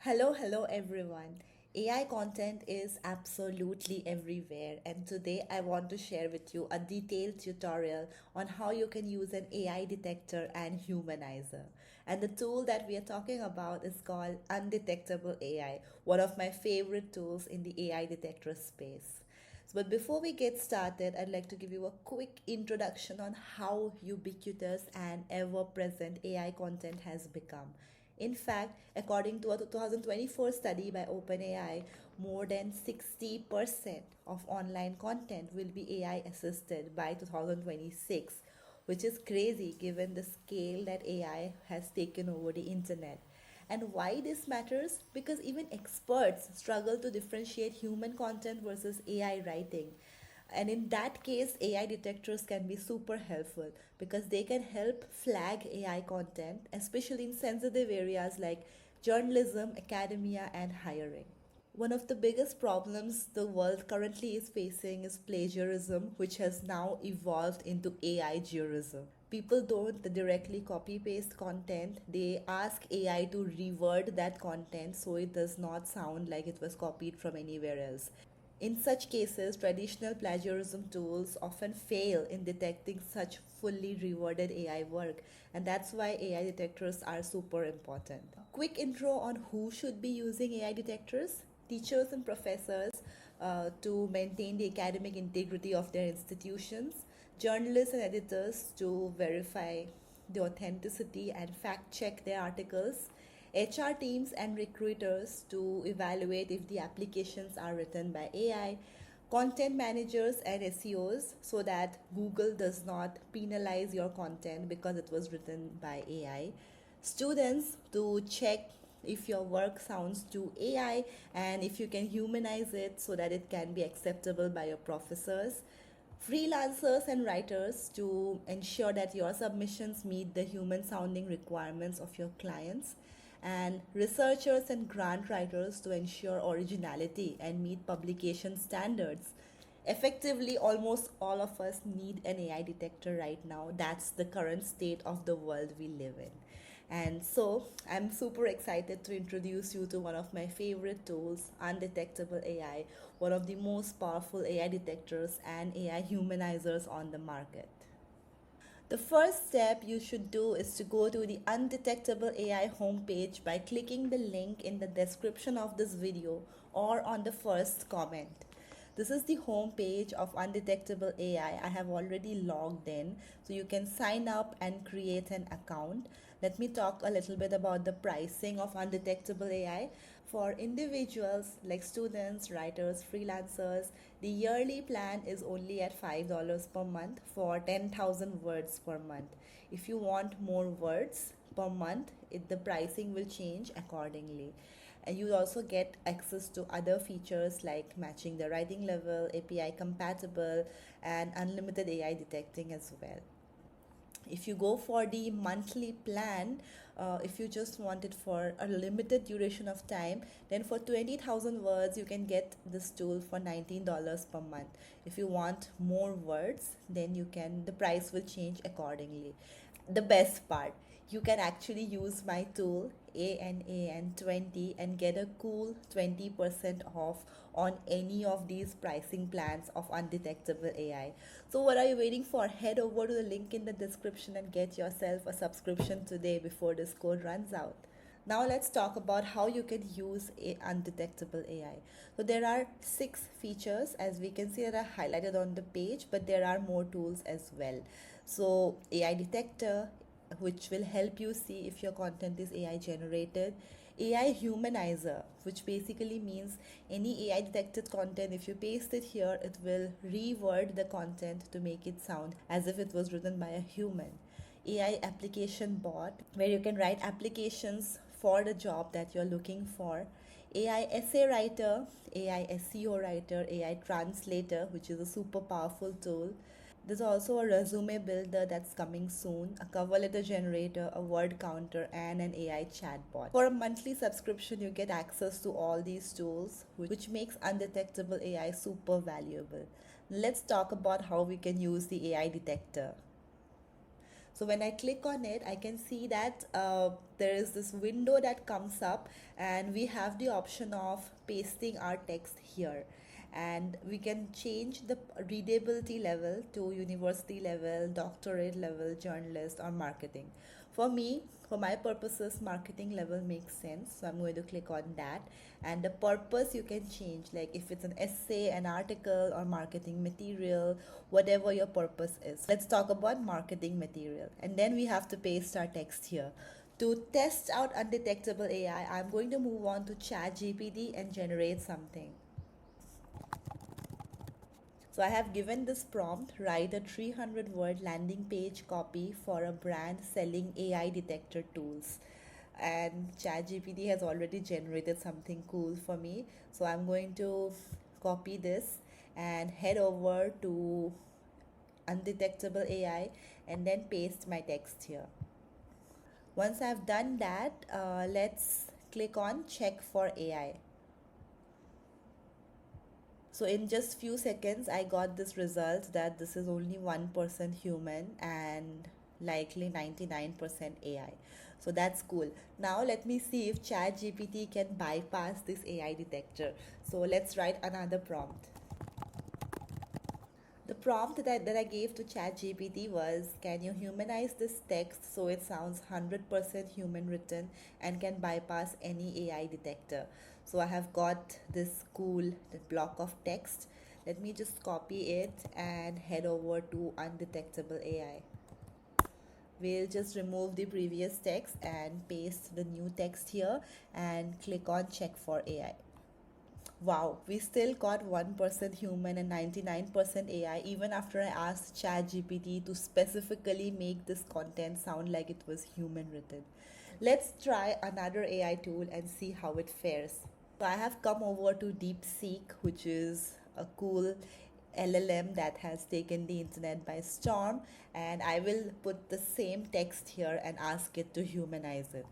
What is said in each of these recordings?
Hello everyone. AI content is absolutely everywhere, and today I want to share with you a detailed tutorial on how you can use an AI detector and humanizer. And the tool that we are talking about is called Undetectable AI, one of my favorite tools in the AI detector space. But before we get started, I'd like to give you a quick introduction on how ubiquitous and ever present AI content has become. In fact, according to a 2024 study by OpenAI, more than 60% of online content will be AI assisted by 2026, which is crazy given the scale that AI has taken over the internet. And why this matters? Because even experts struggle to differentiate human content versus AI writing. And in that case, AI detectors can be super helpful because they can help flag AI content, especially in sensitive areas like journalism, academia, and hiring. One of the biggest problems the world currently is facing is plagiarism, which has now evolved into AI jurism. People don't directly copy paste content, they ask AI to reword that content so it does not sound like it was copied from anywhere else. In such cases, traditional plagiarism tools often fail in detecting such fully reworded AI work, and that's why AI detectors are super important. Quick intro on who should be using AI detectors: teachers and professors to maintain the academic integrity of their institutions, journalists and editors to verify the authenticity and fact check their articles, HR teams and recruiters to evaluate if the applications are written by AI, content managers and SEOs so that Google does not penalize your content because it was written by AI, students to check if your work sounds too AI and if you can humanize it so that it can be acceptable by your professors, freelancers and writers to ensure that your submissions meet the human sounding requirements of your clients, and researchers and grant writers to ensure originality and meet publication standards. Effectively, almost all of us need an AI detector right now. That's the current state of the world we live in. And so, I'm super excited to introduce you to one of my favorite tools, Undetectable AI, one of the most powerful AI detectors and AI humanizers on the market. The first step you should do is to go to the Undetectable AI homepage by clicking the link in the description of this video or on the first comment. This is the homepage of Undetectable AI. I have already logged in, so you can sign up and create an account. Let me talk a little bit about the pricing of Undetectable AI. For individuals like students, writers, freelancers, the yearly plan is only at $5 per month for 10,000 words per month. If you want more words per month, the pricing will change accordingly. And you also get access to other features like matching the writing level, API compatible, and unlimited AI detecting as well. If you go for the monthly plan, if you just want it for a limited duration of time, then for 20,000 words you can get this tool for $19 per month. If you want more words, then you can, the price will change accordingly. The best part, you can actually use my tool ANAN20 and get a cool 20% off on any of these pricing plans of Undetectable AI. So what are you waiting for? Head over to the link in the description and get yourself a subscription today before this code runs out. Now let's talk about how you can use a Undetectable AI. So there are 6 features as we can see that are highlighted on the page, but there are more tools as well. So AI detector, which will help you see if your content is AI generated. AI humanizer, which basically means any AI detected content, if you paste it here, it will reword the content to make it sound as if it was written by a human. AI application bot, where you can write applications for the job that you're looking for. AI essay writer, AI SEO writer, AI translator, which is a super powerful tool. There's also a resume builder that's coming soon, a cover letter generator, a word counter, and an AI chatbot. For a monthly subscription, you get access to all these tools, which makes Undetectable AI super valuable. Let's talk about how we can use the AI detector. So when I click on it, I can see that there is this window that comes up, and we have the option of pasting our text here. And we can change the readability level to university level, doctorate level, journalist, or marketing. For me, for my purposes, marketing level makes sense. So I'm going to click on that. And the purpose you can change, like if it's an essay, an article, or marketing material, whatever your purpose is. Let's talk about marketing material. And then we have to paste our text here. To test out undetectable AI, I'm going to move on to ChatGPT and generate something. So I have given this prompt, write a 300 word landing page copy for a brand selling AI detector tools. And ChatGPT has already generated something cool for me. So I'm going to copy this and head over to undetectable AI and then paste my text here. Once I've done that, let's click on check for AI. So in just few seconds, I got this result that this is only 1% human and likely 99% AI. So that's cool. Now let me see if ChatGPT can bypass this AI detector. So let's write another prompt. The prompt that I gave to ChatGPT was, can you humanize this text so it sounds 100% human written and can bypass any AI detector? So I have got this cool block of text. Let me just copy it and head over to undetectable AI. We'll just remove the previous text and paste the new text here and click on check for AI. Wow, we still got 1% human and 99% AI even after I asked ChatGPT to specifically make this content sound like it was human written. Let's try another AI tool and see how it fares. So I have come over to DeepSeek, which is a cool LLM that has taken the internet by storm, and I will put the same text here and ask it to humanize it.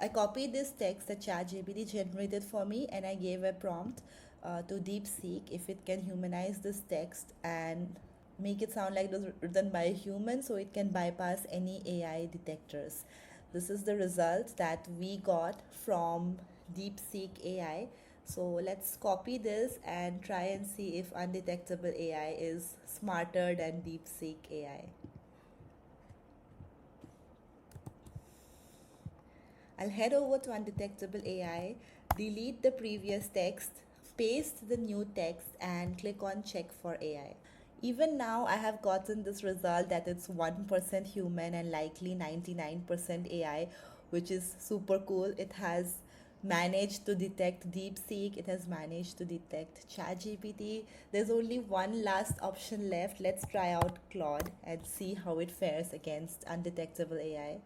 I copied this text that ChatGPT generated for me and I gave a prompt to DeepSeek if it can humanize this text and make it sound like it was written by a human so it can bypass any AI detectors. This is the result that we got from DeepSeek AI. So let's copy this and try and see if undetectable AI is smarter than DeepSeek AI. I'll head over to undetectable AI, delete the previous text, paste the new text, and click on check for AI. Even now, I have gotten this result that it's 1% human and likely 99% AI, which is super cool. It has managed to detect DeepSeek, it has managed to detect ChatGPT. There's only one last option left. Let's try out Claude and see how it fares against undetectable AI.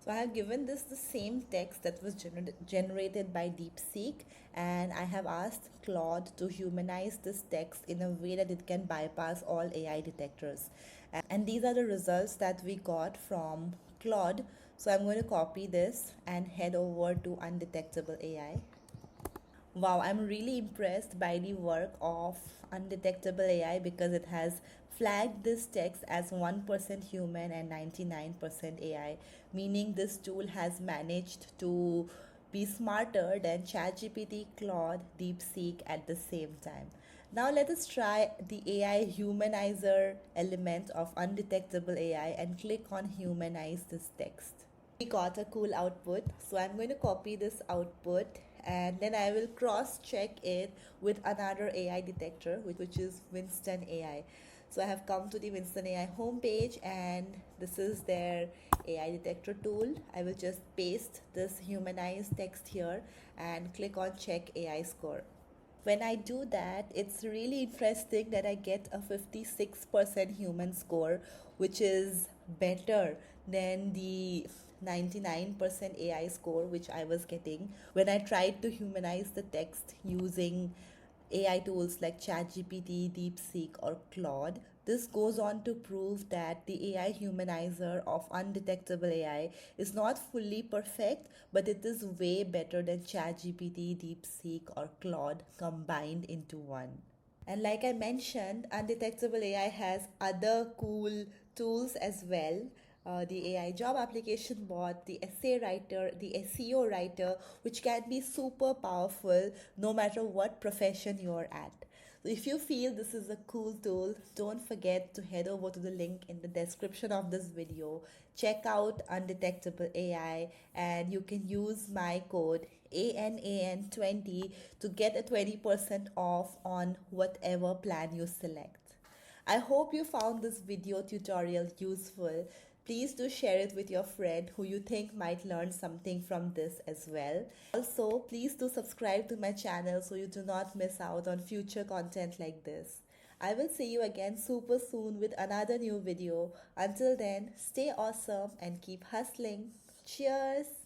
So I have given this the same text that was generated by DeepSeek, and I have asked Claude to humanize this text in a way that it can bypass all AI detectors. And these are the results that we got from Claude. So I'm going to copy this and head over to undetectable AI. Wow, I'm really impressed by the work of undetectable AI because it has flagged this text as 1% human and 99% AI, meaning this tool has managed to be smarter than ChatGPT, Claude, DeepSeek at the same time. Now let us try the AI humanizer element of undetectable AI and click on humanize this text. We got a cool output, so I'm going to copy this output and then I will cross check it with another AI detector, which is Winston AI. So I have come to the Winston AI homepage and this is their AI detector tool. I will just paste this humanized text here and click on check AI score. When I do that, it's really interesting that I get a 56% human score, which is better than the 99% AI score which I was getting when I tried to humanize the text using AI tools like ChatGPT, DeepSeek, or Claude. This goes on to prove that the AI humanizer of undetectable AI is not fully perfect, but it is way better than ChatGPT, DeepSeek, or Claude combined into one. And like I mentioned, Undetectable AI has other cool tools as well. The AI job application bot, the essay writer, the SEO writer, which can be super powerful no matter what profession you're at. So if you feel this is a cool tool, don't forget to head over to the link in the description of this video. Check out Undetectable AI and you can use my code ANAN20 to get a 20% off on whatever plan you select. I hope you found this video tutorial useful. Please do share it with your friend who you think might learn something from this as well. Also, please do subscribe to my channel so you do not miss out on future content like this. I will see you again super soon with another new video. Until then, stay awesome and keep hustling. Cheers!